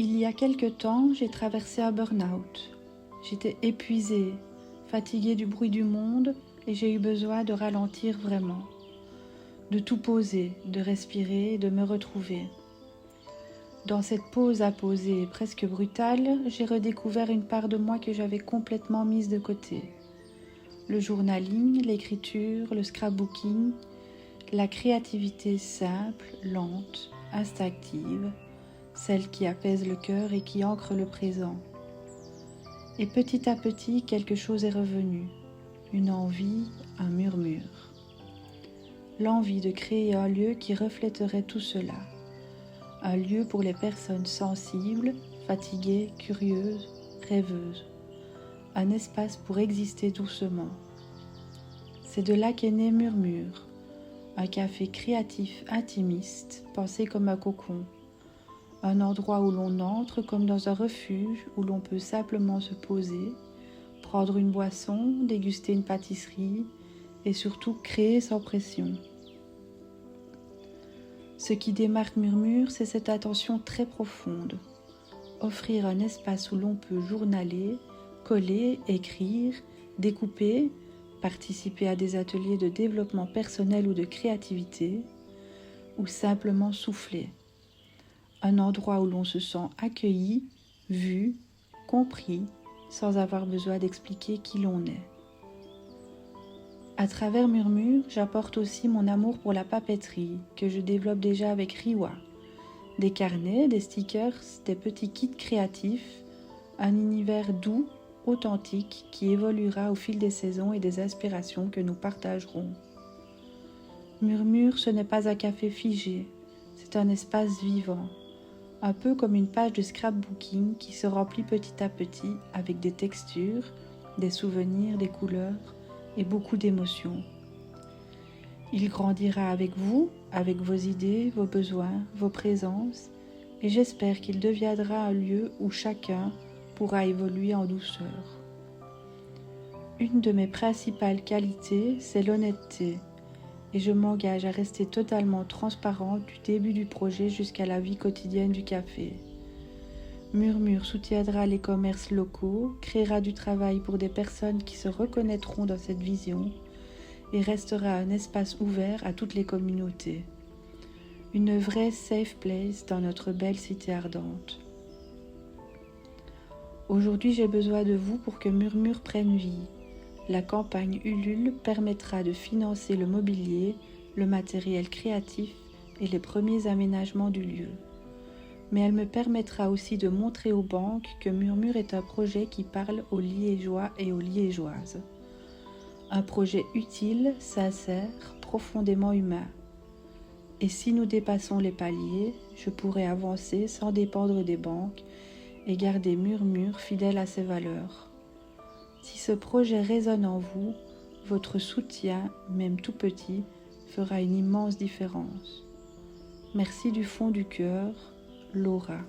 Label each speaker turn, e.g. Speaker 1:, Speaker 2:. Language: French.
Speaker 1: Il y a quelque temps, j'ai traversé un burn-out. J'étais épuisée, fatiguée du bruit du monde et j'ai eu besoin de ralentir vraiment, de tout poser, de respirer et de me retrouver. Dans cette pause à poser presque brutale, j'ai redécouvert une part de moi que j'avais complètement mise de côté. Le journaling, l'écriture, le scrapbooking, la créativité simple, lente, instinctive, celle qui apaise le cœur et qui ancre le présent. Et petit à petit, quelque chose est revenu, une envie, un murmure. L'envie de créer un lieu qui reflèterait tout cela. Un lieu pour les personnes sensibles, fatiguées, curieuses, rêveuses. Un espace pour exister doucement. C'est de là qu'est né Murmure, un café créatif intimiste, pensé comme un cocon. Un endroit où l'on entre comme dans un refuge, où l'on peut simplement se poser, prendre une boisson, déguster une pâtisserie et surtout créer sans pression. Ce qui démarque Murmure, c'est cette attention très profonde. Offrir un espace où l'on peut journaler, coller, écrire, découper, participer à des ateliers de développement personnel ou de créativité, ou simplement souffler. Un endroit où l'on se sent accueilli, vu, compris, sans avoir besoin d'expliquer qui l'on est. À travers Murmure, j'apporte aussi mon amour pour la papeterie, que je développe déjà avec Riwa. Des carnets, des stickers, des petits kits créatifs, un univers doux, authentique, qui évoluera au fil des saisons et des inspirations que nous partagerons. Murmure, ce n'est pas un café figé, c'est un espace vivant. Un peu comme une page de scrapbooking qui se remplit petit à petit avec des textures, des souvenirs, des couleurs et beaucoup d'émotions. Il grandira avec vous, avec vos idées, vos besoins, vos présences, et j'espère qu'il deviendra un lieu où chacun pourra évoluer en douceur. Une de mes principales qualités, c'est l'honnêteté, et je m'engage à rester totalement transparente du début du projet jusqu'à la vie quotidienne du café. Murmure soutiendra les commerces locaux, créera du travail pour des personnes qui se reconnaîtront dans cette vision et restera un espace ouvert à toutes les communautés. Une vraie safe place dans notre belle cité ardente. Aujourd'hui, j'ai besoin de vous pour que Murmure prenne vie. La campagne Ulule permettra de financer le mobilier, le matériel créatif et les premiers aménagements du lieu. Mais elle me permettra aussi de montrer aux banques que Murmure est un projet qui parle aux Liégeois et aux Liégeoises. Un projet utile, sincère, profondément humain. Et si nous dépassons les paliers, je pourrai avancer sans dépendre des banques et garder Murmure fidèle à ses valeurs. Si ce projet résonne en vous, votre soutien, même tout petit, fera une immense différence. Merci du fond du cœur, Laura.